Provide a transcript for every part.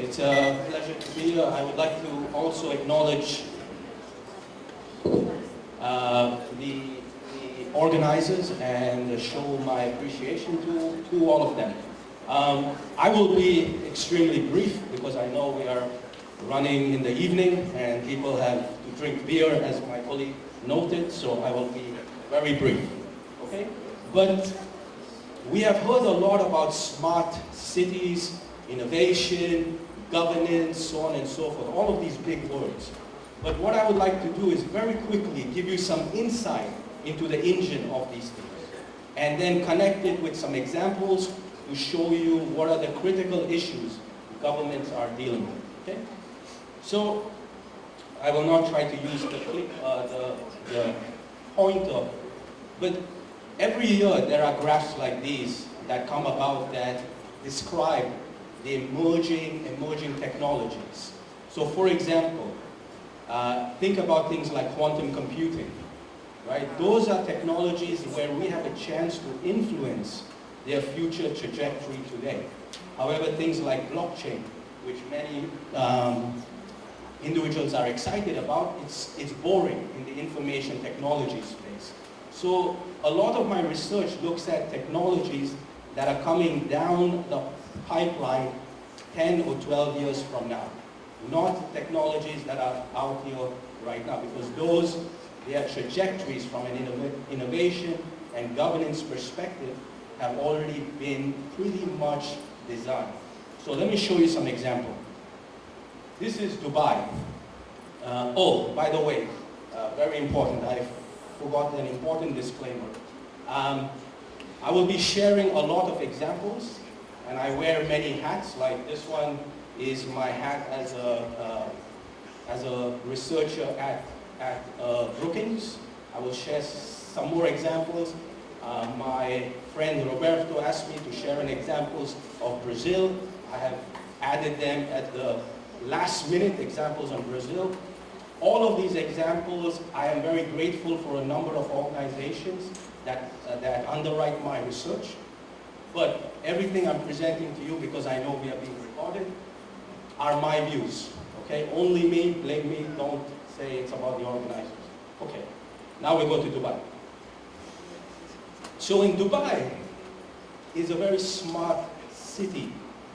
It's a pleasure to be here. I would like to also acknowledge the organizers and show my appreciation to all of them. I will be extremely brief because I know we are running in the evening and people have to drink beer, as my colleague noted, so I will be very brief. Okay? But we have heard a lot about smart cities, innovation, governance, so on and so forth, all of these big words. But what I would like to do is very quickly give you some insight into the engine of these things, and then connect it with some examples to show you what are the critical issues governments are dealing with. Okay? So I will not try to use the pointer, but every year there are graphs like these that come about that describe the emerging technologies. So for example, think about things like quantum computing, right? Those are technologies where we have a chance to influence their future trajectory today. However, things like blockchain, which many individuals are excited about, it's boring in the information technology space. So a lot of my research looks at technologies that are coming down the pipeline 10 or 12 years from now. Not technologies that are out here right now, because those, their trajectories from an innovation and governance perspective have already been pretty much designed. So let me show you some example. This is Dubai. Oh, by the way, very important, I forgot an important disclaimer. I will be sharing a lot of examples, and I wear many hats. Like this one is my hat as a researcher at Brookings. I will share some more examples. My friend Roberto asked me to share an examples of Brazil. I have added them at the last minute, examples on Brazil. All of these examples, I am very grateful for a number of organizations that underwrite my research. But everything I'm presenting to you, because I know we are being recorded, are my views. Okay? Only me, blame me, don't say it's about the organizers. Okay, now we go to Dubai. So in Dubai is a very smart city,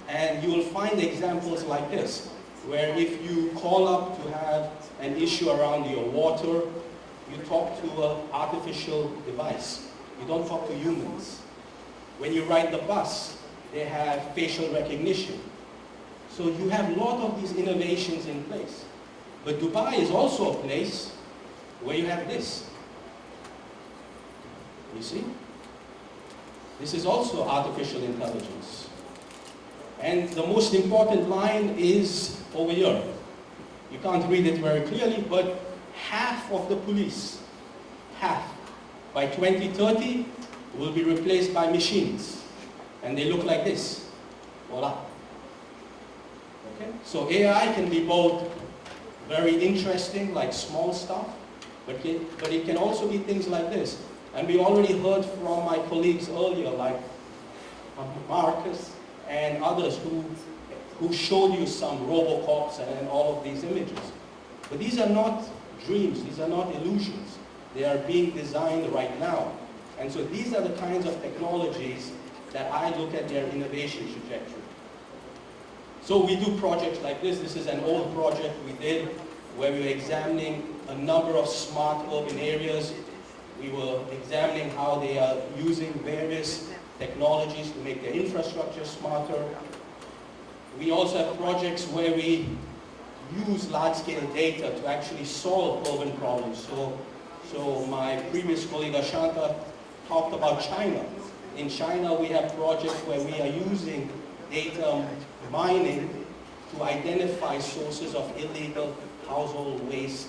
and you will find examples like this, where if you call up to have an issue around your water, you talk to an artificial device. You don't talk to humans. When you ride the bus, they have facial recognition. So you have a lot of these innovations in place. But Dubai is also a place where you have this. You see? This is also artificial intelligence. And the most important line is over here. You can't read it very clearly, but half of the police, half, by 2030 will be replaced by machines. And they look like this. Voila. Okay? So AI can be both very interesting, like small stuff, but it can also be things like this. And we already heard from my colleagues earlier, like Marcus and others who showed you some Robocops and all of these images. But these are not dreams, these are not illusions. They are being designed right now. And so these are the kinds of technologies that I look at their innovation trajectory. So we do projects like this. This is an old project we did where we were examining a number of smart urban areas. We were examining how they are using various technologies to make their infrastructure smarter. We also have projects where we use large-scale data to actually solve urban problems. So my previous colleague Ashanta talked about China. In China, we have projects where we are using data mining to identify sources of illegal household waste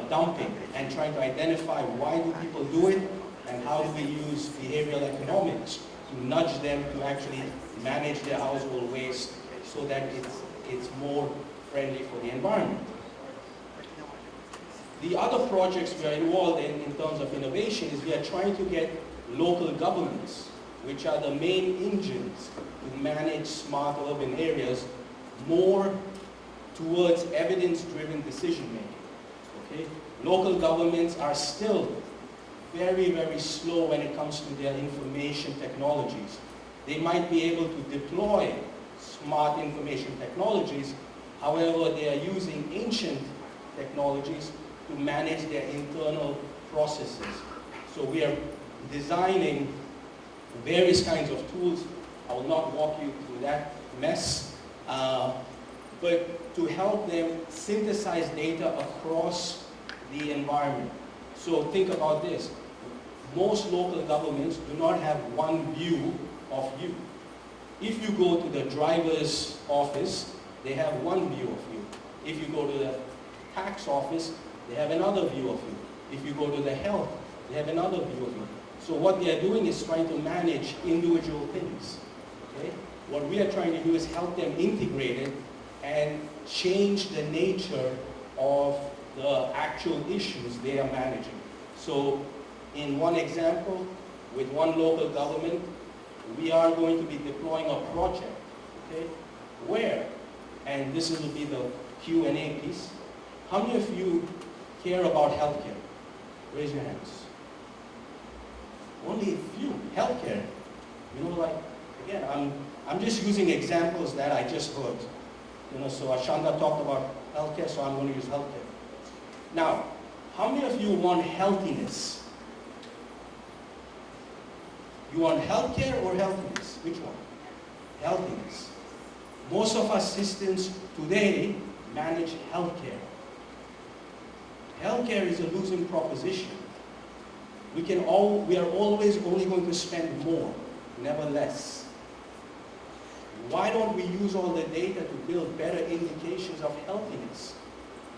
dumping, and trying to identify why do people do it and how do we use behavioral economics to nudge them to actually manage their household waste so that it's more friendly for the environment. The other projects we are involved in terms of innovation is we are trying to get local governments which are the main engines to manage smart urban areas, more towards evidence-driven decision-making. Okay? Local governments are still very, very slow when it comes to their information technologies. They might be able to deploy smart information technologies, however, they are using ancient technologies to manage their internal processes. So we are designing various kinds of tools. I will not walk you through that mess, but to help them synthesize data across the environment. So think about this. Most local governments do not have one view of you. If you go to the driver's office, they have one view of you. If you go to the tax office, they have another view of you. If you go to the health, they have another view of you. So what they are doing is trying to manage individual things. Okay? What we are trying to do is help them integrate it and change the nature of the actual issues they are managing. So in one example, with one local government, we are going to be deploying a project, okay, where, and this will be the Q&A piece, how many of you care about healthcare? Raise your hands. Only a few. Healthcare. You know, like, again, I'm just using examples that I just heard. You know, so Ashanda talked about healthcare, so I'm going to use healthcare. Now, how many of you want healthiness? You want healthcare or healthiness? Which one? Healthiness. Most of our systems today manage healthcare. Healthcare is a losing proposition. We are always only going to spend more, never less. Why don't we use all the data to build better indications of healthiness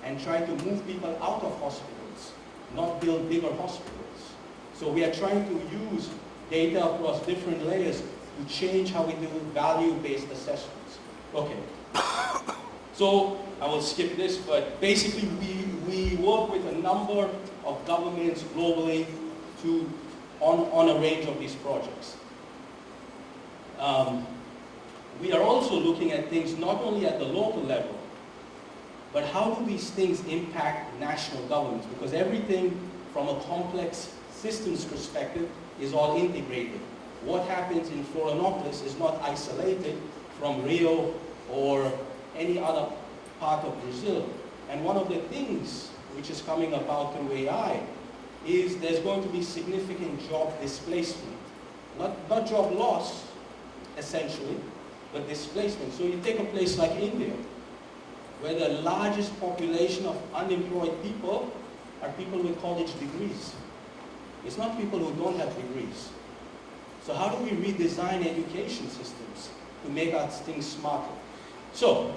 and try to move people out of hospitals, not build bigger hospitals? So we are trying to use data across different layers to change how we do value-based assessments. Okay. So I will skip this, but basically we work with a number of governments globally on a range of these projects. We are also looking at things not only at the local level, but how do these things impact national governments? Because everything from a complex systems perspective is all integrated. What happens in Florianópolis is not isolated from Rio or any other part of Brazil. And one of the things which is coming about through AI is there's going to be significant job displacement. Not job loss, essentially, but displacement. So you take a place like India, where the largest population of unemployed people are people with college degrees. It's not people who don't have degrees. So how do we redesign education systems to make our things smarter? So,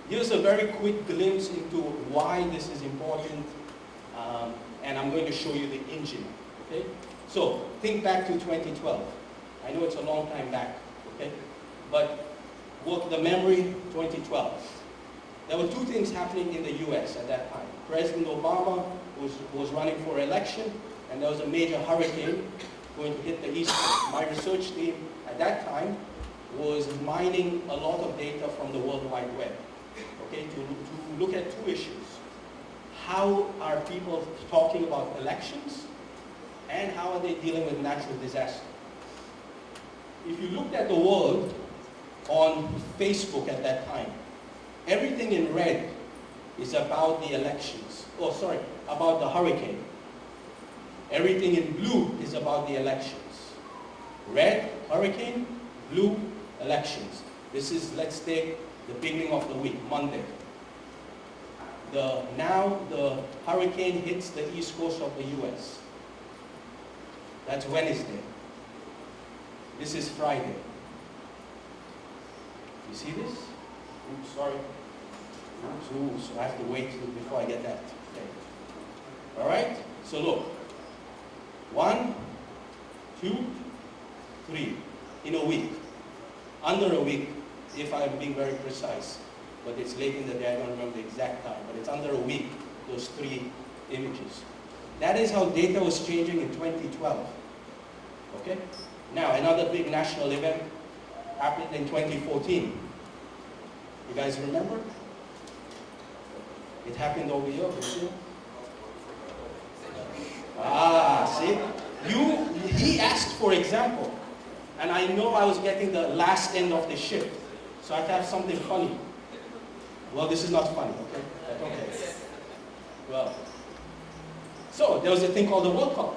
here's a very quick glimpse into why this is important, and I'm going to show you the engine, okay? So, think back to 2012. I know it's a long time back, okay? But work the memory, 2012. There were two things happening in the US at that time. President Obama was running for election, and there was a major hurricane going to hit the East Coast. My research team at that time was mining a lot of data from the World Wide Web, okay, to look at two issues. How are people talking about elections, and how are they dealing with natural disaster? If you looked at the world on Facebook at that time, everything in red is about the elections. Oh, sorry, about the hurricane. Everything in blue is about the elections. Red, hurricane, blue, elections. This is, let's take the beginning of the week, Monday. Now the hurricane hits the east coast of the US. That's Wednesday. This is Friday. You see this? Oops, sorry. Oops, so I have to wait before I get that. Okay. All right? So look. 1, 2, 3 in a week. Under a week, if I'm being very precise. But it's late in the day, I don't remember the exact time. But it's under a week, those 3 images. That is how data was changing in 2012. Okay? Now, another big national event happened in 2014. You guys remember? It happened over here, Brazil. Ah, see? He asked for example. And I know I was getting the last end of the shift. So I had to have something funny. Well, this is not funny, okay? But okay. Well, so there was a thing called the World Cup.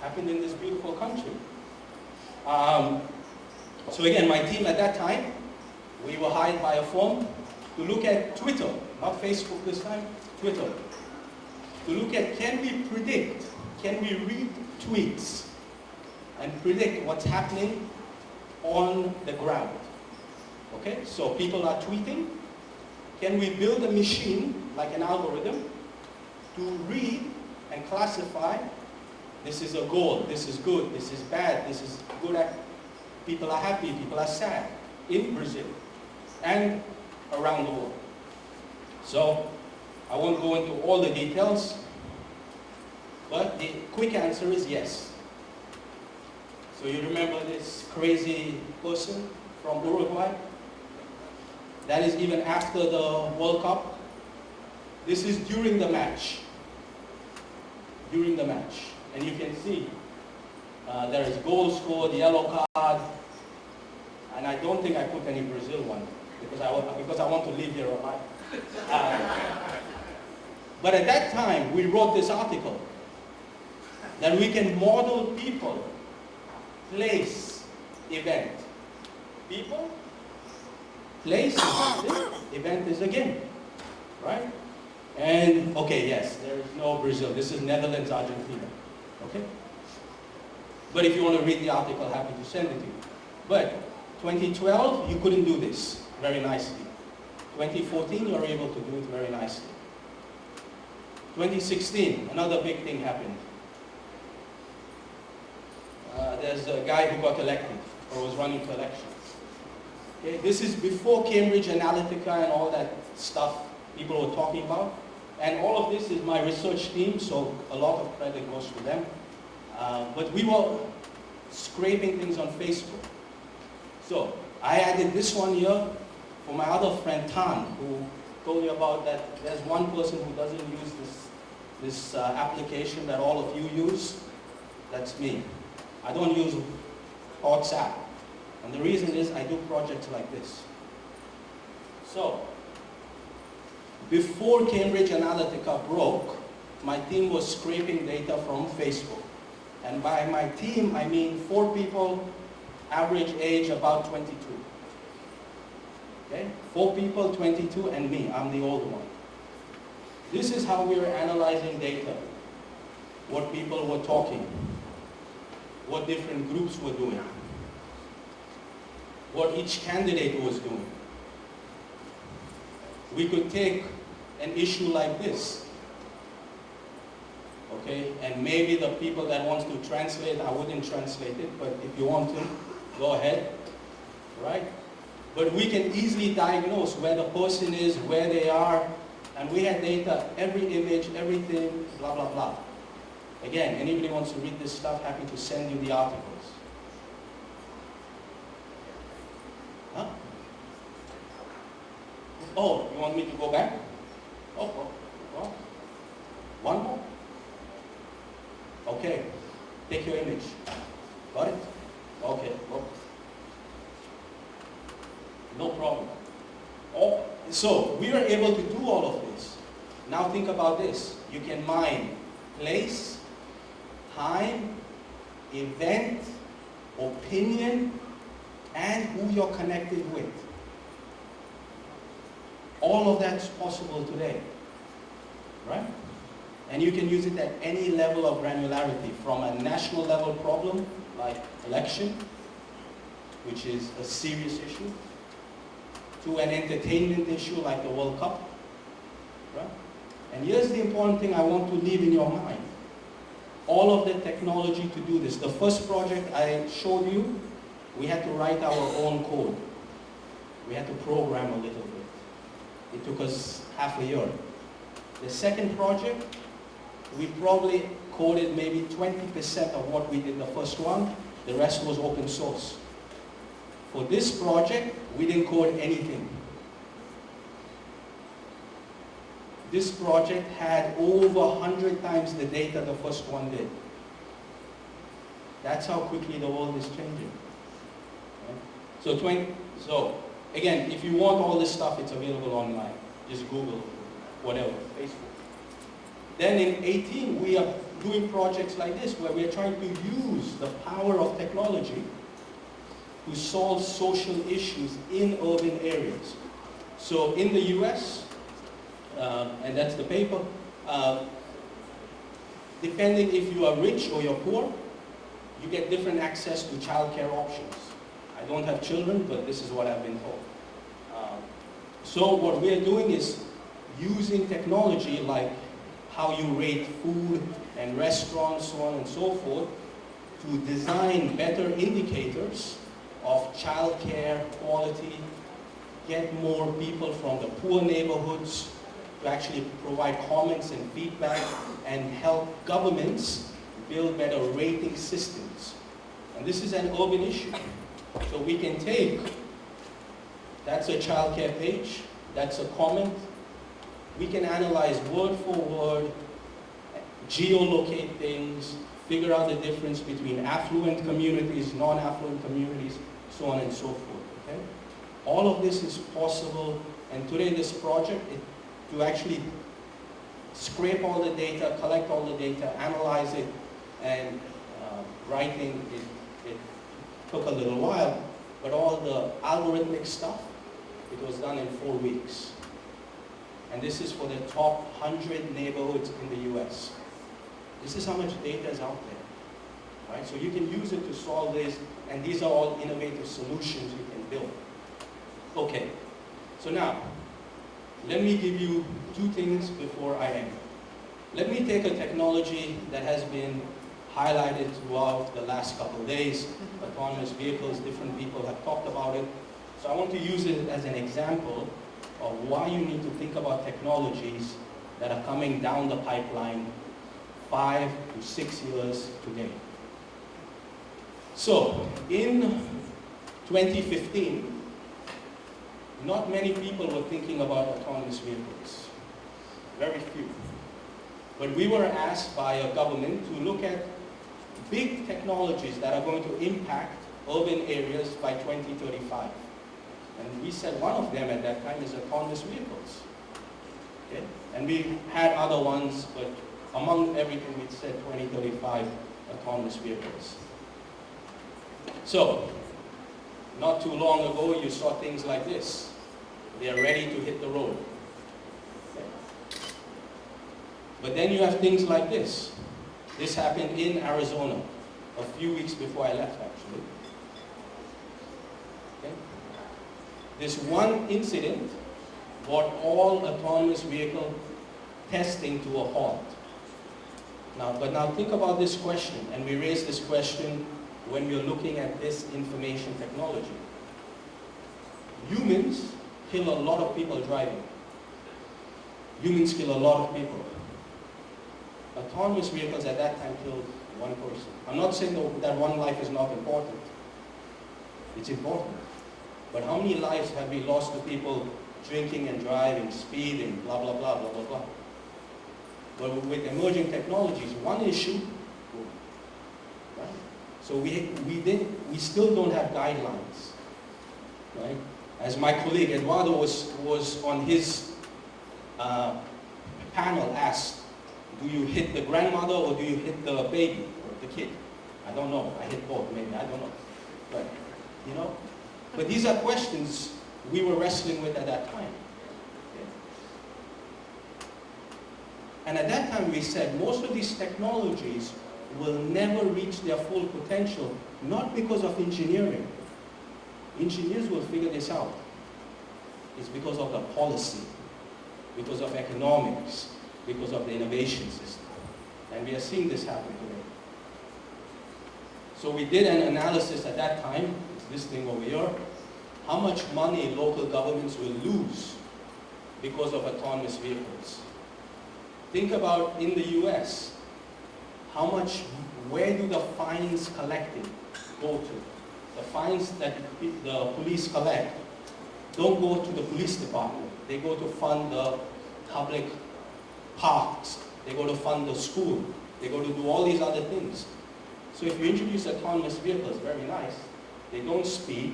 Happened in this beautiful country. So again, my team at that time, we were hired by a firm to look at Twitter, not Facebook this time, Twitter. To look at, can we read tweets and predict what's happening on the ground? Okay, so people are tweeting. Can we build a machine, like an algorithm, to read and classify, this is a goal, this is good, this is bad, this is good, people are happy, people are sad, in Brazil and around the world. So, I won't go into all the details, but the quick answer is yes. So you remember this crazy person from Uruguay? That is even after the World Cup. This is during the match. During the match. And you can see there is goal scored, yellow card, and I don't think I put any Brazil one because I want to live here alive. But at that time, we wrote this article that we can model people, place, event. People, place, event is a game, right? And, okay, yes, there is no Brazil. This is Netherlands, Argentina, okay? But if you want to read the article, happy to send it to you. But 2012, you couldn't do this very nicely. 2014, you're able to do it very nicely. 2016, another big thing happened. There's a guy who got elected, or was running for elections. Okay, this is before Cambridge Analytica and all that stuff people were talking about. And all of this is my research team, so a lot of credit goes to them. But we were scraping things on Facebook. So I added this one here for my other friend Tan, who told you about that there's one person who doesn't use this application that all of you use. That's me. I don't use WhatsApp. And the reason is I do projects like this. So, before Cambridge Analytica broke, my team was scraping data from Facebook. And by my team, I mean 4 people, average age about 22. Okay? 4 people, 22, and me. I'm the old one. This is how we were analyzing data. What people were talking. What different groups were doing. What each candidate was doing. We could take an issue like this. Okay, and maybe the people that wants to translate, I wouldn't translate it, but if you want to, go ahead, right? But we can easily diagnose where the person is, where they are, and we had data, every image, everything, blah, blah, blah. Again, anybody wants to read this stuff, happy to send you the articles. Huh? Oh, you want me to go back? Oh, well, one more? Okay, take your image. Got it? Okay, well, no problem. Oh, so we are able to do all of this. Now think about this. You can mine place, time, event, opinion, and who you're connected with. All of that's possible today, right? And you can use it at any level of granularity, from a national level problem, like election, which is a serious issue, to an entertainment issue like the World Cup, right? And here's the important thing I want to leave in your mind. All of the technology to do this. The first project I showed you, we had to write our own code. We had to program a little bit. It took us half a year. The second project, we probably coded maybe 20% of what we did the first one. The rest was open source. For this project, we didn't code anything. This project had over 100 times the data the first one did. That's how quickly the world is changing. Right? So again, if you want all this stuff, it's available online. Just Google, whatever, Facebook. Then in 18, we are doing projects like this, where we are trying to use the power of technology to solve social issues in urban areas. So in the US, and that's the paper, depending if you are rich or you're poor, you get different access to childcare options. I don't have children, but this is what I've been told. So what we are doing is using technology like how you rate food and restaurants, so on and so forth, to design better indicators of childcare quality, get more people from the poor neighborhoods to actually provide comments and feedback, and help governments build better rating systems. And this is an urban issue. So we can take, that's a childcare page, that's a comment. We can analyze word for word, geolocate things, figure out the difference between affluent communities, non-affluent communities, so on and so forth. Okay? All of this is possible, and today this project, to actually scrape all the data, collect all the data, analyze it, and writing, it took a little while, but all the algorithmic stuff, it was done in 4 weeks. And this is for the top 100 neighborhoods in the US. This is how much data is out there. Right? So you can use it to solve this, and these are all innovative solutions you can build. Okay, so now, let me give you 2 things before I end. Let me take a technology that has been highlighted throughout the last couple of days, autonomous vehicles, different people have talked about it. So I want to use it as an example of why you need to think about technologies that are coming down the pipeline 5 to 6 years today. So, in 2015, not many people were thinking about autonomous vehicles. Very few. But we were asked by a government to look at big technologies that are going to impact urban areas by 2035. And we said one of them at that time is autonomous vehicles. Okay? And we had other ones, but among everything we said 2035 autonomous vehicles. So, not too long ago you saw things like this. They are ready to hit the road. Okay? But then you have things like this. This happened in Arizona a few weeks before I left, actually. Okay? This one incident brought all autonomous vehicle testing to a halt. But now think about this question, and we raise this question when we're looking at this information technology. Humans kill a lot of people driving. Humans kill a lot of people. Autonomous vehicles at that time killed one person. I'm not saying that one life is not important. It's important. But how many lives have we lost to people drinking and driving, speeding, blah, blah, blah, blah, blah, blah. But with emerging technologies, one issue, right? So we still don't have guidelines, right? As my colleague Eduardo was on his panel asked, do you hit the grandmother or do you hit the baby or the kid? I don't know. I hit both, maybe. I don't know. But, you know? But these are questions we were wrestling with at that time. Okay? And at that time we said most of these technologies will never reach their full potential, not because of engineering. Engineers will figure this out. It's because of the policy, because of economics, because of the innovation system. And we are seeing this happen today. So we did an analysis at that time, it's this thing over here, how much money local governments will lose because of autonomous vehicles. Think about in the US, how much, where do the fines collected go to. The fines that the police collect don't go to the police department. They go to fund the public parks. They go to fund the school. They go to do all these other things. So if you introduce autonomous vehicles, very nice. They don't speed.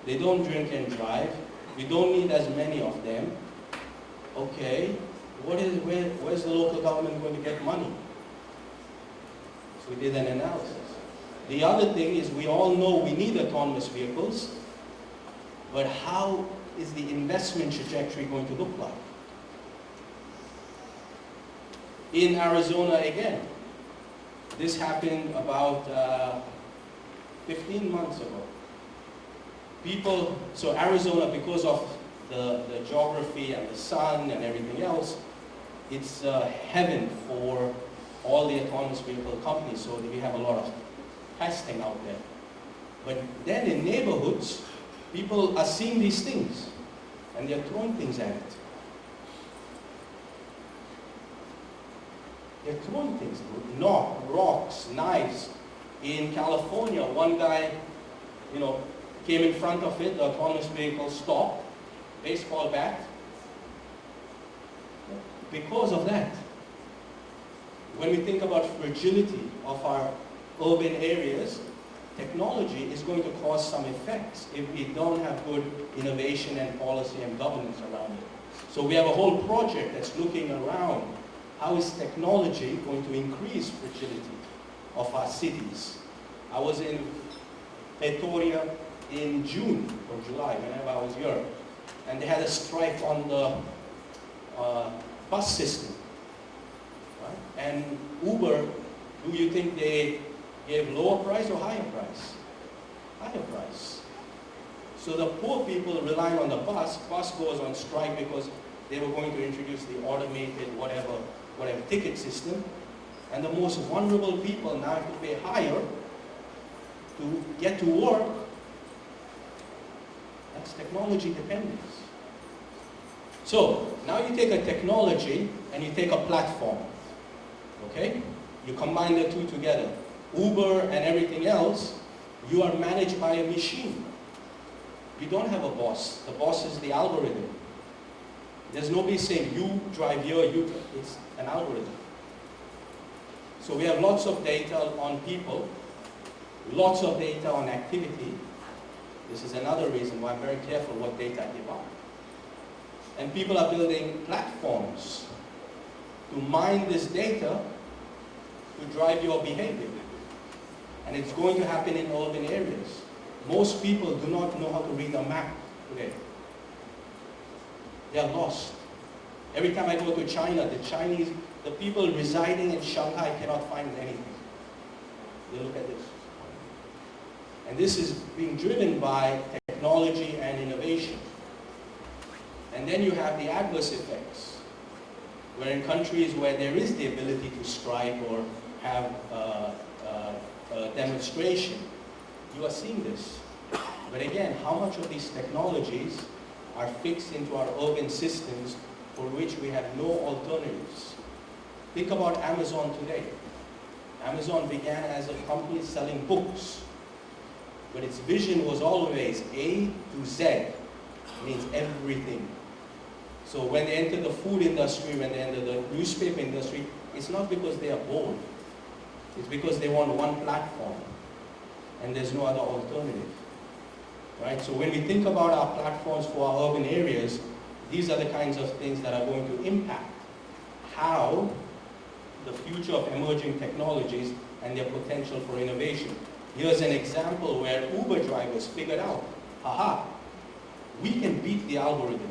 They don't drink and drive. We don't need as many of them. Okay, where's the local government going to get money? So we did an analysis. The other thing is we all know we need autonomous vehicles, but how is the investment trajectory going to look like? In Arizona again, this happened about 15 months ago. So Arizona, because of the geography and the sun and everything else, it's heaven for all the autonomous vehicle companies, so we have a lot of testing out there. But then in neighborhoods, people are seeing these things and they're throwing things at it. They're throwing things, rocks, knives. In California, one guy, came in front of it, the autonomous vehicle stopped, baseball bat. Because of that, when we think about fragility of our urban areas, technology is going to cause some effects if we don't have good innovation and policy and governance around it. So we have a whole project that's looking around how is technology going to increase fragility of our cities. I was in Pretoria in June or July, whenever I was here, and they had a strike on the bus system. Right? And Uber, do you think they gave lower price or higher price? Higher price. So the poor people relying on the bus goes on strike because they were going to introduce the automated whatever ticket system, and the most vulnerable people now have to pay higher to get to work. That's technology dependence. So now you take a technology and you take a platform, okay? You combine the two together. Uber and everything else, you are managed by a machine. You don't have a boss. The boss is the algorithm. There's nobody saying, you drive here, it's an algorithm. So we have lots of data on people, lots of data on activity. This is another reason why I'm very careful what data I give out. And people are building platforms to mine this data to drive your behavior. And it's going to happen in urban areas. Most people do not know how to read a map today. They are lost. Every time I go to China, the people residing in Shanghai cannot find anything. They look at this. And this is being driven by technology and innovation. And then you have the adverse effects, where in countries where there is the ability to strike or have a demonstration, you are seeing this. But again, how much of these technologies are fixed into our urban systems for which we have no alternatives? Think about Amazon today. Amazon began as a company selling books, but its vision was always A to Z, means everything. So when they enter the food industry, when they enter the newspaper industry, it's not because they are bored. It's because they want one platform and there's no other alternative. Right? So when we think about our platforms for our urban areas, these are the kinds of things that are going to impact how the future of emerging technologies and their potential for innovation. Here's an example where Uber drivers figured out, aha, we can beat the algorithm.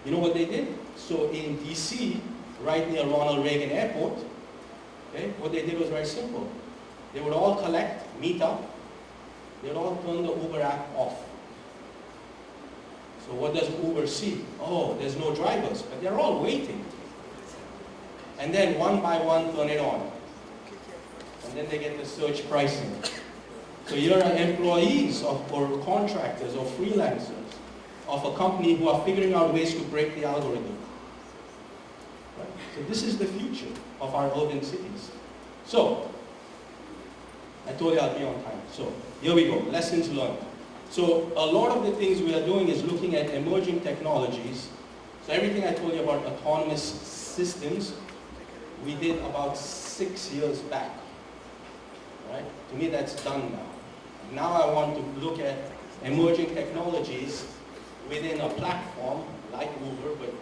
You know what they did? So in DC, right near Ronald Reagan Airport, okay, what they did was very simple. They would all collect, meet up, they would all turn the Uber app off. So what does Uber see? Oh, there's no drivers, but they're all waiting. And then one by one turn it on. And then they get the surge pricing. So here are employees or contractors or freelancers of a company who are figuring out ways to break the algorithm. Right? So this is the future of our urban cities. So, I told you I'll be on time. So here we go, lessons learned. So a lot of the things we are doing is looking at emerging technologies. So everything I told you about autonomous systems, we did about 6 years back. Right? To me, that's done now. Now I want to look at emerging technologies within a platform like Uber, but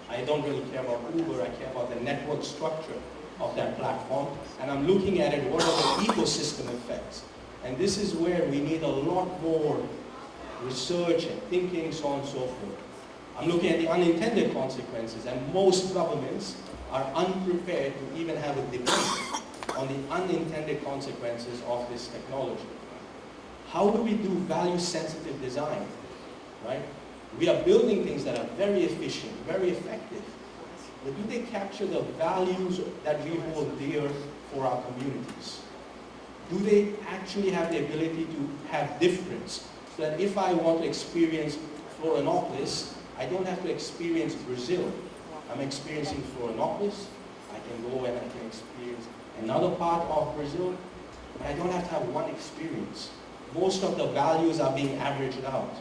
I don't really care about Uber, I care about the network structure of that platform. And I'm looking at it, what are the ecosystem effects? And this is where we need a lot more research and thinking, so on and so forth. I'm looking at the unintended consequences, and most governments are unprepared to even have a debate on the unintended consequences of this technology. How do we do value-sensitive design, right? We are building things that are very efficient, very effective, but do they capture the values that we hold dear for our communities? Do they actually have the ability to have difference? So that if I want to experience Florianópolis, I don't have to experience Brazil. I'm experiencing Florianópolis, I can go and I can experience another part of Brazil, but I don't have to have one experience. Most of the values are being averaged out.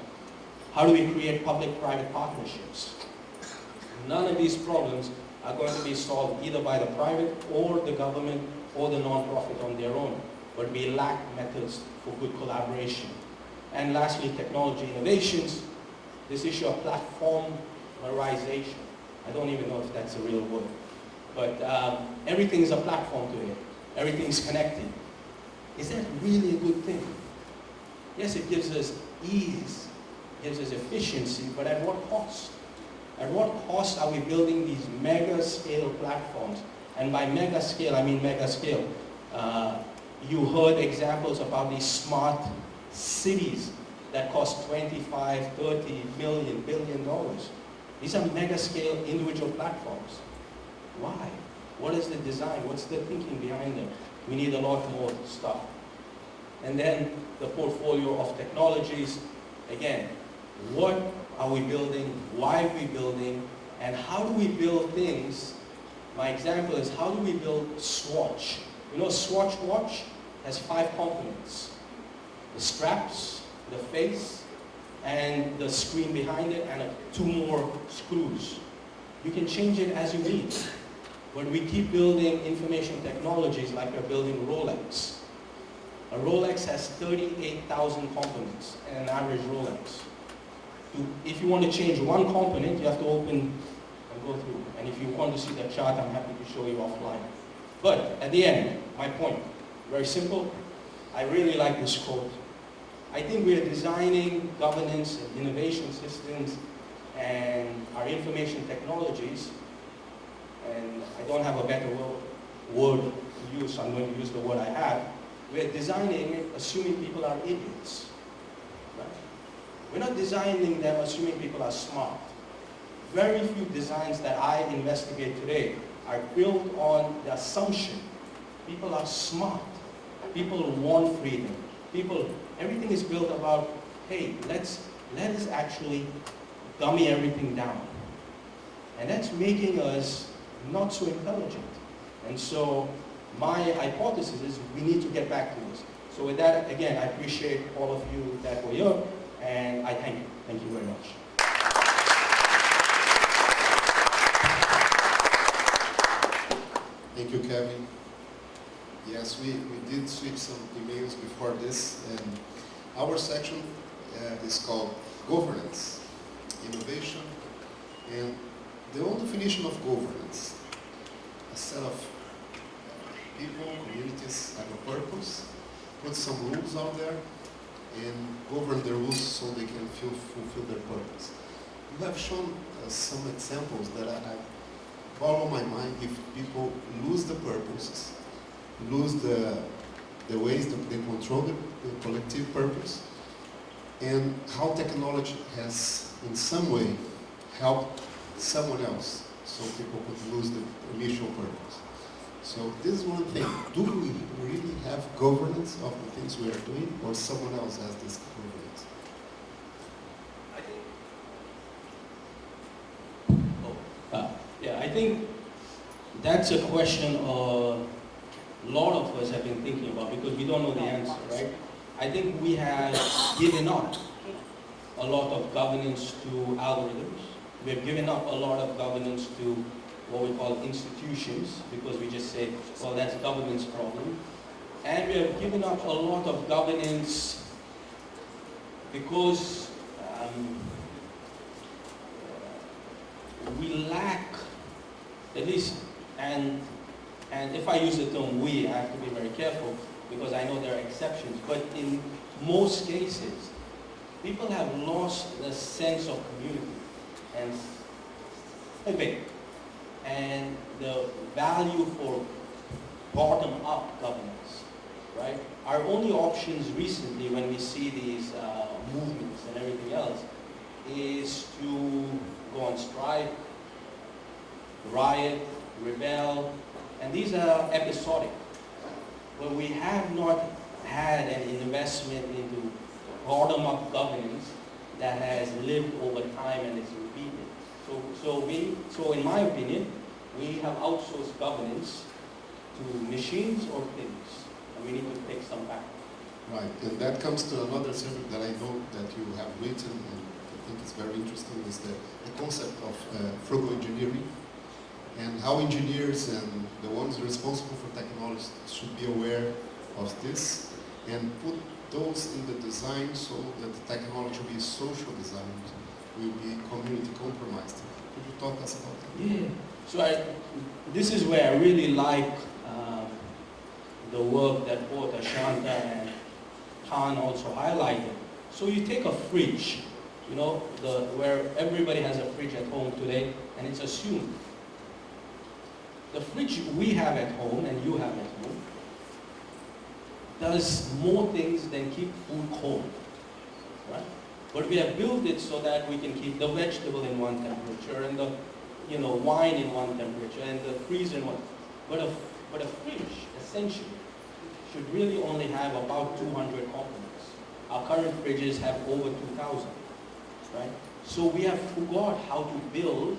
How do we create public-private partnerships? None of these problems are going to be solved either by the private or the government or the non-profit on their own, but we lack methods for good collaboration. And lastly, technology innovations, this issue of platformization. I don't even know if that's a real word, but everything is a platform today. Everything is connected. Is that really a good thing? Yes, it gives us ease, gives us efficiency, but at what cost? At what cost are we building these mega-scale platforms? And by mega-scale, I mean mega-scale. You heard examples about these smart cities that cost 25, 30 million, billion dollars. These are mega-scale individual platforms. Why? What is the design? What's the thinking behind them? We need a lot more stuff. And then the portfolio of technologies. Again, what are we building? Why are we building? And how do we build things? My example is, how do we build Swatch? You know, Swatch watch has 5 components. The straps, the face, and the screen behind it, and 2 more screws. You can change it as you need. But we keep building information technologies like we're building Rolex. A Rolex has 38,000 components in an average Rolex. If you want to change one component, you have to open and go through. And if you want to see the chart, I'm happy to show you offline. But at the end, my point, very simple. I really like this quote. I think we are designing governance and innovation systems and our information technologies, and I don't have a better word to use, so I'm going to use the word I have. We're designing it assuming people are idiots. Right? We're not designing them assuming people are smart. Very few designs that I investigate today are built on the assumption people are smart. People want freedom. Everything is built about, hey, let us actually dummy everything down. And that's making us not so intelligent. And so my hypothesis is we need to get back to this. So with that, again, I appreciate all of you that were here, and I thank you. Thank you very much. Thank you, Kevin. Yes, we did switch some emails before this, and our section is called Governance, Innovation, and the own definition of governance, a set of people, communities have a purpose, put some rules out there, and govern the rules so they can fulfill their purpose. You have shown some examples that I follow my mind. If people lose the purposes, lose the ways that they control the collective purpose, and how technology has in some way helped someone else so people could lose the initial purpose. So this is one thing. Do we really have governance of the things we are doing, or someone else has this governance? I think that's a question of lot of us have been thinking about, because we don't know the answer, right? I think we have given up a lot of governance to algorithms. We have given up a lot of governance to what we call institutions, because we just say, well, that's government's problem. And we have given up a lot of governance because we lack, at least, and if I use the term we, I have to be very careful because I know there are exceptions, but in most cases, people have lost the sense of community and the value for bottom-up governance, right? Our only options recently when we see these movements and everything else is to go on strike, riot, rebel, and these are episodic. But we have not had an investment into bottom-up governance that has lived over time and is repeated. So in my opinion, we have outsourced governance to machines or things, and we need to take some back. Right, and that comes to another subject that I know that you have written, and I think it's very interesting, is the concept of frugal engineering, and how engineers and the ones responsible for technology should be aware of this and put those in the design so that the technology will be social designed, will be community compromised. Could you talk us about that? Yeah. So this is where I really like the work that both Ashanta and Khan also highlighted. So you take a fridge, you know, where everybody has a fridge at home today, and it's assumed. The fridge we have at home and you have at home does more things than keep food cold, right? But we have built it so that we can keep the vegetable in one temperature and the, you know, wine in one temperature and the freezer in one. But a fridge, essentially, should really only have about 200 components. Our current fridges have over 2,000, right? So we have forgot how to build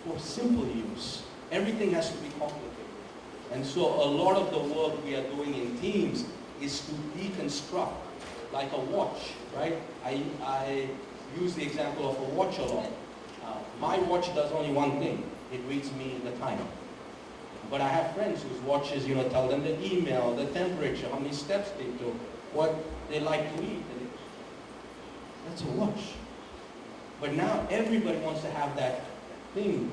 for simple use. Everything has to be complicated. And so a lot of the work we are doing in teams is to deconstruct, like a watch, right? I use the example of a watch a lot. My watch does only one thing. It reads me the time. But I have friends whose watches, you know, tell them the email, the temperature, how many steps they took, what they like to eat. That's a watch. But now everybody wants to have that thing,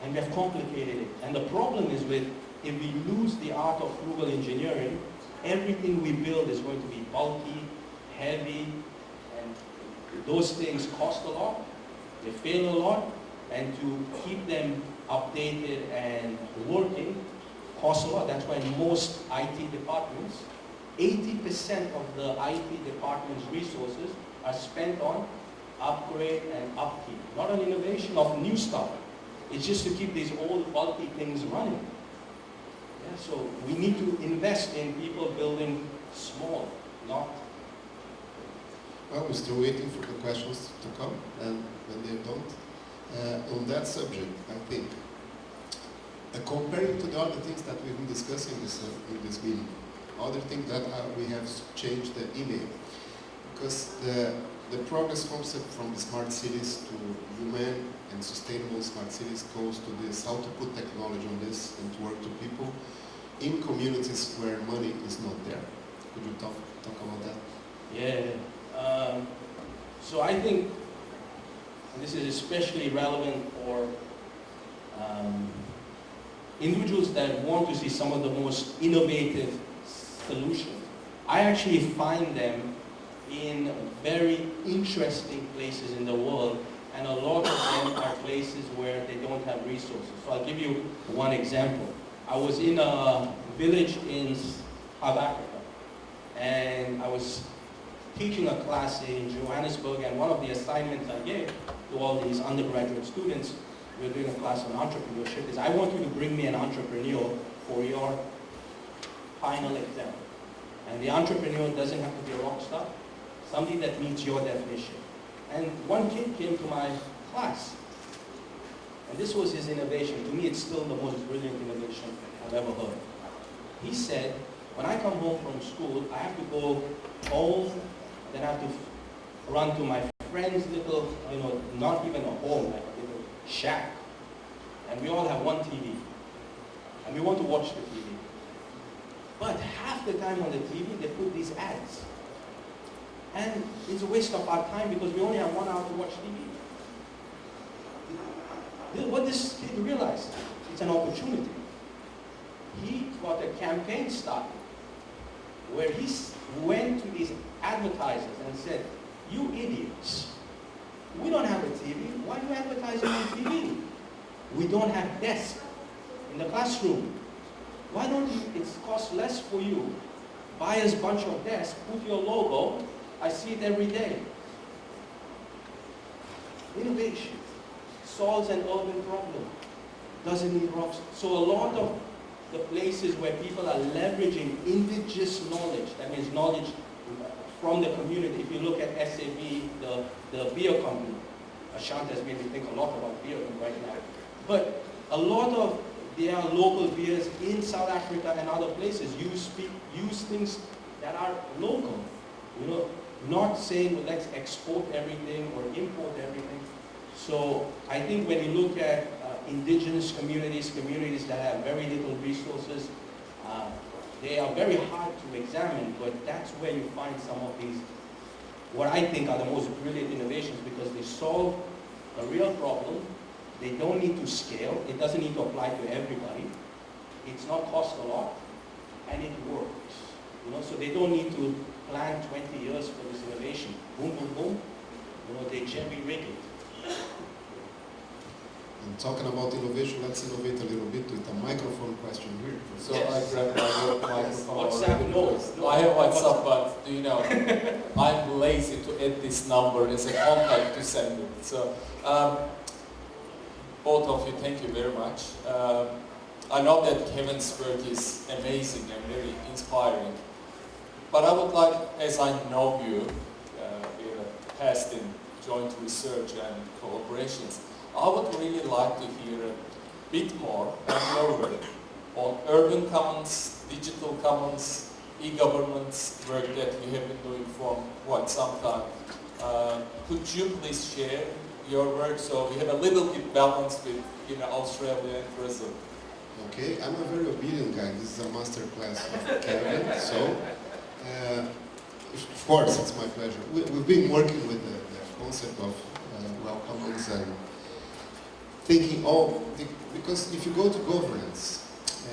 and we have complicated it. And the problem is if we lose the art of frugal engineering, everything we build is going to be bulky, heavy, and those things cost a lot, they fail a lot, and to keep them updated and working costs a lot. That's why most IT departments, 80% of the IT department's resources are spent on upgrade and upkeep, not on innovation of new stuff. It's just to keep these old bulky things running. Yeah, so we need to invest in people building small, not... Well, we're still waiting for the questions to come, and when they don't, on that subject, I think, comparing to the other things that we've been discussing in this meeting, other thing that we have changed the email, because the progress concept from the smart cities to human and sustainable smart cities goes to this, how to put technology on this and to work to people in communities where money is not there. Could you talk about that? Yeah. So I think, and this is especially relevant for individuals that want to see some of the most innovative solutions. I actually find them in very interesting places in the world, and a lot of them are places where they don't have resources. So I'll give you one example. I was in a village in South Africa, and I was teaching a class in Johannesburg, and one of the assignments I gave to all these undergraduate students, we were doing a class on entrepreneurship, is I want you to bring me an entrepreneur for your final exam. And the entrepreneur doesn't have to be a rock star, somebody that meets your definition. And one kid came to my class, and this was his innovation. To me, it's still the most brilliant innovation I've ever heard. He said, when I come home from school, I have to go home, then I have to run to my friend's little, not even a home, like a little shack. And we all have one TV. And we want to watch the TV. But half the time on the TV, they put these ads. And it's a waste of our time because we only have 1 hour to watch TV. What this kid realized, it's an opportunity. He got a campaign started where he went to these advertisers and said, you idiots, we don't have a TV. Why are you advertising on TV? We don't have desks in the classroom. Why don't you, it costs less for you, buy us a bunch of desks, put your logo, I see it every day. Innovation solves an urban problem, doesn't need rocks. So a lot of the places where people are leveraging indigenous knowledge, that means knowledge from the community. If you look at SAB, the beer company, Ashant has made me think a lot about beer right now. But a lot of their local beers in South Africa and other places use things that are local. Not saying let's export everything or import everything. So I think when you look at indigenous communities that have very little resources, they are very hard to examine, but that's where you find some of these, what I think are the most brilliant innovations, because they solve a real problem. They don't need to scale. It doesn't need to apply to everybody. It's not cost a lot, and it works. So they don't need to plan 20 years for this innovation. Boom, boom, boom. They jerry rig it. And talking about innovation, let's innovate a little bit with a microphone question here. So yes. I grabbed my microphone. WhatsApp, no. I have WhatsApp, but do you know, I'm lazy to add this number as a contact to send it. So, both of you, thank you very much. I know that Kevin's work is amazing and very inspiring. But I would like, as I know you, in the past in joint research and collaborations, I would really like to hear a bit more and your work on urban commons, digital commons, e-governance work that you have been doing for quite some time. Could you please share your work so we have a little bit balance with Australia and Brazil? Okay, I'm a very obedient guy. This is a masterclass of Kevin, so of course it's my pleasure. We've been working with the concept of commons and thinking, because if you go to governance,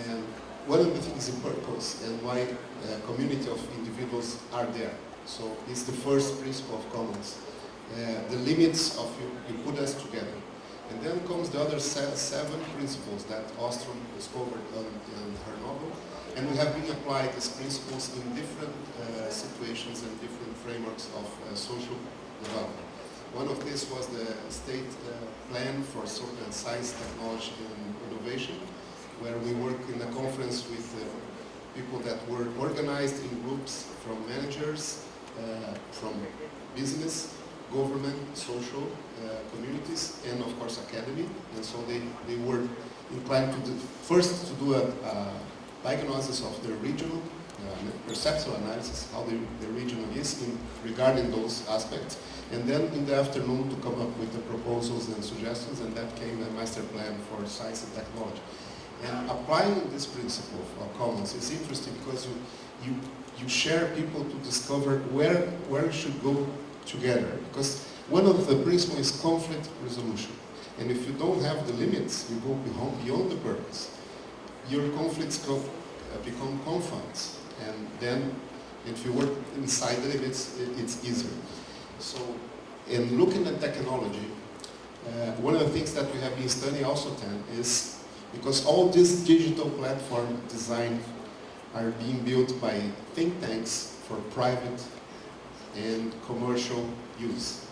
and one of the things in purpose and why a community of individuals are there. So it's the first principle of commons. The limits of you put us together. And then comes the other 7 principles that Ostrom discovered in her novel. And we have been applied these principles in different situations and different frameworks of social development. One of this was the state plan for science, technology and innovation, where we worked in a conference with people that were organized in groups from managers, from business, government, social communities, and of course academy. And so they were inclined to first to do a diagnosis of their regional, perceptual analysis, how the region is regarding those aspects. And then in the afternoon to come up with the proposals and suggestions, and that came a master plan for science and technology. And applying this principle of commons is interesting because you share people to discover where you should go together. Because one of the principles is conflict resolution. And if you don't have the limits, you go beyond the purpose. Your conflicts become confronts. And then if you work inside the limits, it's easier. So in looking at technology, one of the things that we have been studying also is because all these digital platform design are being built by think tanks for private and commercial use.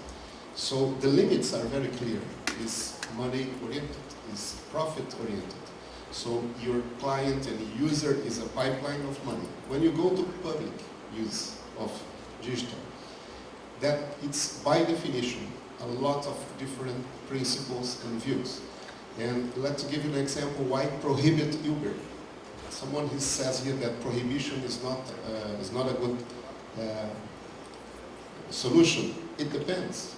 So the limits are very clear. It's money oriented, it's profit oriented. So your client and user is a pipeline of money. When you go to public use of digital, that it's by definition a lot of different principles and views. And let's give you an example why prohibit Uber. someone who says here that prohibition is not a good solution. It depends,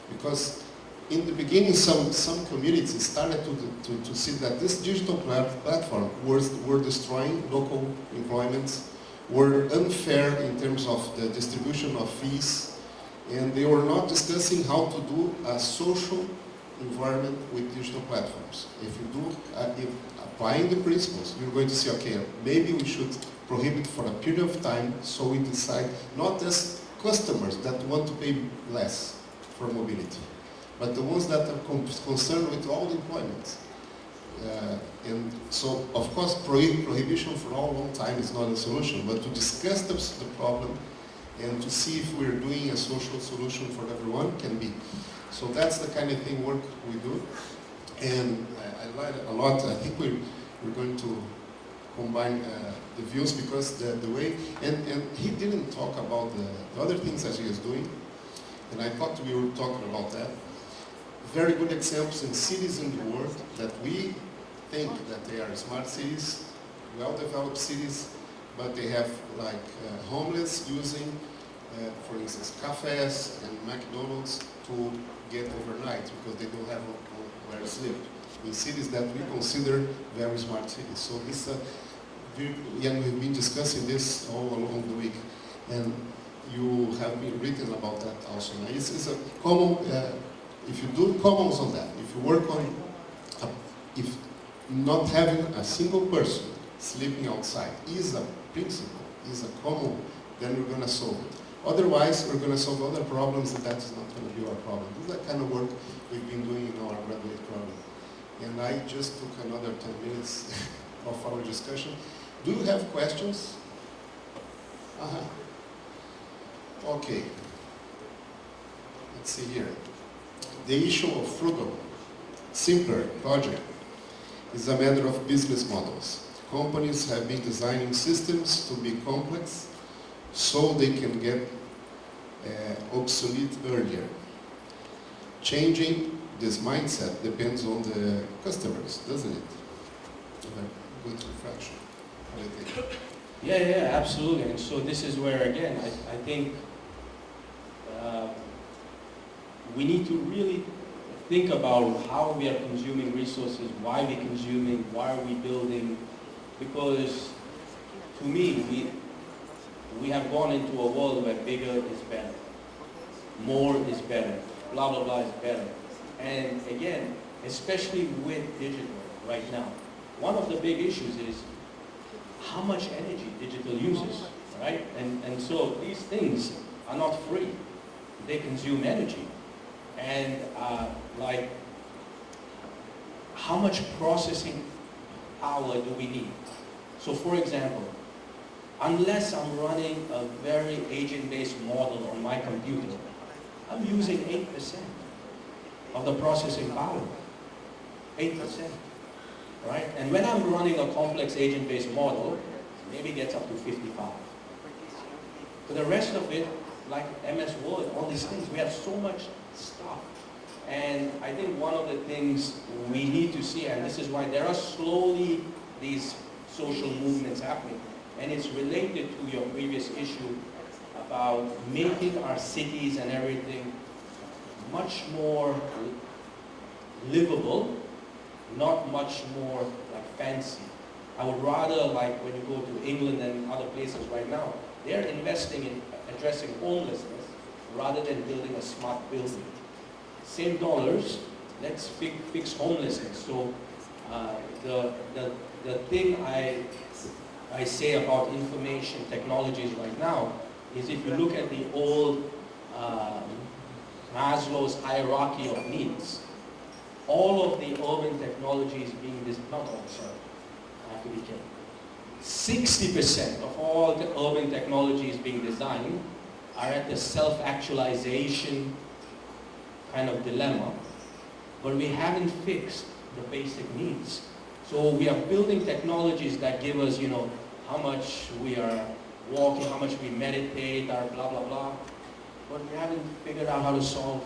because in the beginning some communities started to see that this digital platform were destroying local employments, were unfair in terms of the distribution of fees, and they were not discussing how to do a social environment with digital platforms. If you do, if applying the principles, you're going to see, okay, maybe we should prohibit for a period of time, so we decide not as customers that want to pay less for mobility, but the ones that are concerned with all the employment. And so, of course, prohibition for a long time is not a solution, but to discuss the problem and to see if we're doing a social solution for everyone can be. So that's the kind of thing work we do. And I like it a lot. I think we're going to combine the views, because the way, and he didn't talk about the other things that he is doing, and I thought we were talking about that. Very good examples in cities in the world that we think that they are smart cities, well-developed cities, but they have like homeless using, for instance, cafes and McDonald's to get overnight because they don't have where to sleep. In cities that we consider very smart cities. So this, and we've been discussing this all along the week, and you have been written about that also. Now, it's a common, if you do commons on that, if you work on, if not having a single person sleeping outside is a principle, is a common, then we're going to solve it. Otherwise, we're going to solve other problems, and that's not going to be our problem. This is the kind of work we've been doing in our graduate program. And I just took another 10 minutes of our discussion. Do you have questions? Okay. Let's see here. The issue of frugal, simpler project is a matter of business models. Companies have been designing systems to be complex so they can get obsolete earlier. Changing this mindset depends on the customers, doesn't it? Good reflection. What do you think? Yeah, absolutely. And so this is where, again, I think we need to really think about how we are consuming resources, why we're consuming, why are we building, because to me, we have gone into a world where bigger is better, more is better, blah, blah, blah is better. And again, especially with digital right now, one of the big issues is how much energy digital uses, right? And so these things are not free. They consume energy. And like, how much processing power do we need? So for example, unless I'm running a very agent-based model on my computer, I'm using 8% of the processing power. 8%, right? And when I'm running a complex agent-based model, maybe it gets up to 55. For the rest of it, like MS Word, all these things, we have so much stuff. And I think one of the things we need to see, and this is why there are slowly these social movements happening, and it's related to your previous issue about making our cities and everything much more livable, not much more like fancy. I would rather, like when you go to England and other places right now, they're investing in addressing homelessness rather than building a smart building. Same dollars, let's fix homelessness. So the thing I say about information technologies right now is if you look at the old Maslow's hierarchy of needs, all of the urban technologies being not all, sorry, I have to be careful. 60% of all the urban technologies being designed are at the self-actualization kind of dilemma, but we haven't fixed the basic needs. So we are building technologies that give us, how much we are walking, how much we meditate, our blah, blah, blah, but we haven't figured out how to solve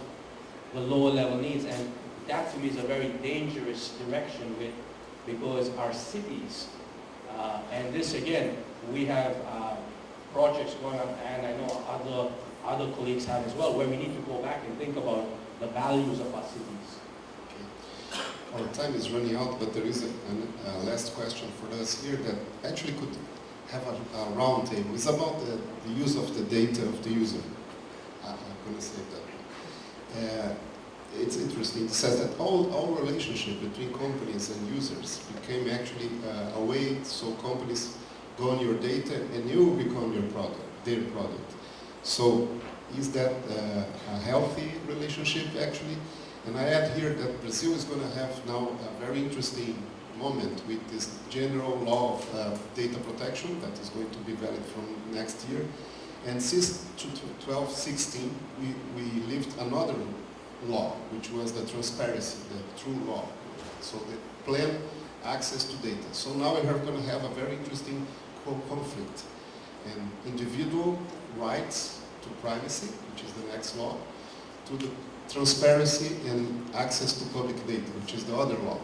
the lower level needs, and that to me is a very dangerous direction because our cities And this again, we have projects going on, and I know other colleagues have as well, where we need to go back and think about the values of our cities. Okay. Our time is running out, but there is a last question for us here that actually could have a round table. It's about the use of the data of the user. I'm going to say that. It's interesting. It says that all relationship between companies and users became actually a way so companies go on your data and you become their product. So is that a healthy relationship actually? And I add here that Brazil is going to have now a very interesting moment with this general law of data protection that is going to be valid from next year. And since 2016, we lived another law, which was the transparency, the true law. So the plain access to data. So now we are going to have a very interesting conflict. And individual rights to privacy, which is the next law, to the transparency and access to public data, which is the other law.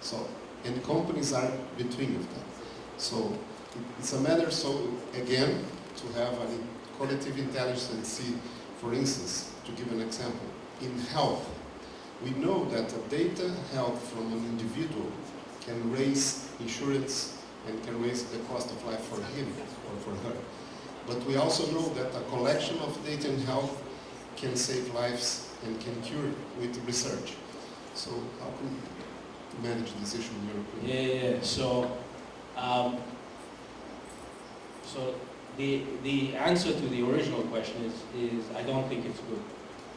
So, and companies are between of them. So it's a matter, so again, to have a collective intelligence and see, for instance, to give an example, in health, we know that data health from an individual can raise insurance and can raise the cost of life for him or for her. But we also know that a collection of data in health can save lives and can cure with research. So how can we manage this issue in your opinion? Yeah. So the answer to the original question is I don't think it's good.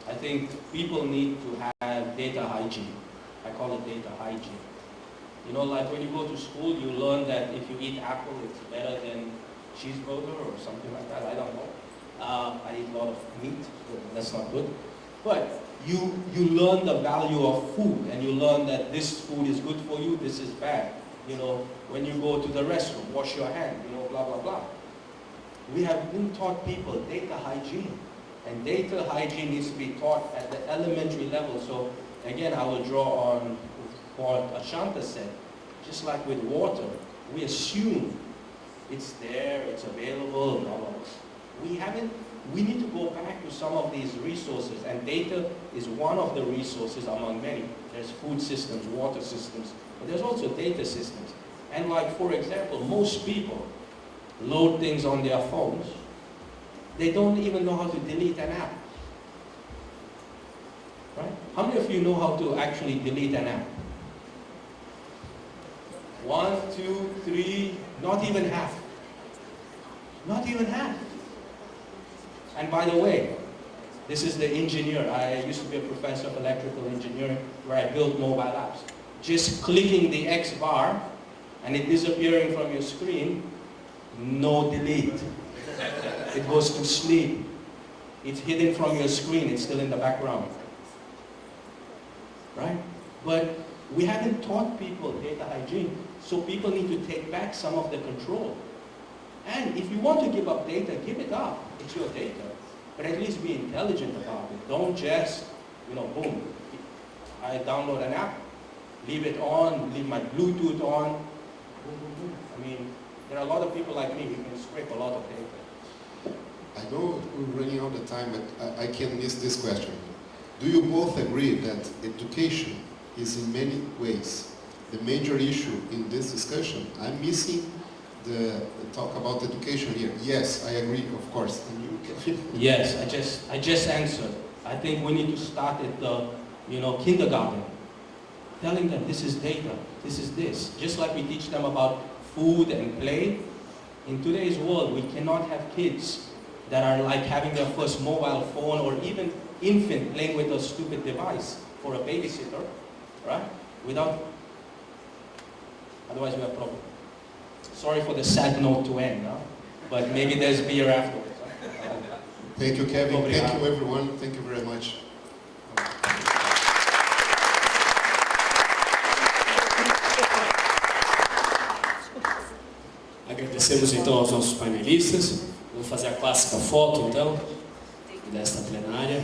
I think people need to have data hygiene. I call it data hygiene. You know, like when you go to school, you learn that if you eat apple, it's better than cheeseburger or something like that. I don't know. I eat a lot of meat, so that's not good. But you learn the value of food, and you learn that this food is good for you, this is bad. You know, when you go to the restroom, wash your hand, you know, blah, blah, blah. We have been taught people data hygiene. And data hygiene needs to be taught at the elementary level. So again, I will draw on what Ashanta said. Just like with water, we assume it's there, it's available, blah, blah, blah. We need to go back to some of these resources, and data is one of the resources among many. There's food systems, water systems, but there's also data systems. And like, for example, most people load things on their phones. They don't even know how to delete an app. Right? How many of you know how to actually delete an app? 1, 2, 3, not even half. Not even half. And by the way, this is the engineer. I used to be a professor of electrical engineering where I built mobile apps. Just clicking the X bar and it disappearing from your screen, no delete. It goes to sleep. It's hidden from your screen. It's still in the background. Right? But we haven't taught people data hygiene, so people need to take back some of the control. And if you want to give up data, give it up. It's your data. But at least be intelligent about it. Don't just, you know, boom. I download an app, leave it on, leave my Bluetooth on. Boom, boom, boom. I mean, there are a lot of people like me who can scrape a lot of data. I know we're running out of time, but I can't miss this question. Do you both agree that education is in many ways the major issue in this discussion? I'm missing the talk about education here. Yes, I agree, of course. And you can... Yes, I just answered. I think we need to start at the, kindergarten, telling them this is data, this is this. Just like we teach them about food and play. In today's world, we cannot have kids that are like having their first mobile phone or even infant playing with a stupid device for a babysitter, right? Otherwise we have problem. Sorry for the sad note to end, huh? But maybe there's beer afterwards. Thank you, Kevin. Thank you, everyone. Thank you very much. Agradecemos então aos nossos painelistas. Vamos fazer a clássica foto então desta plenária.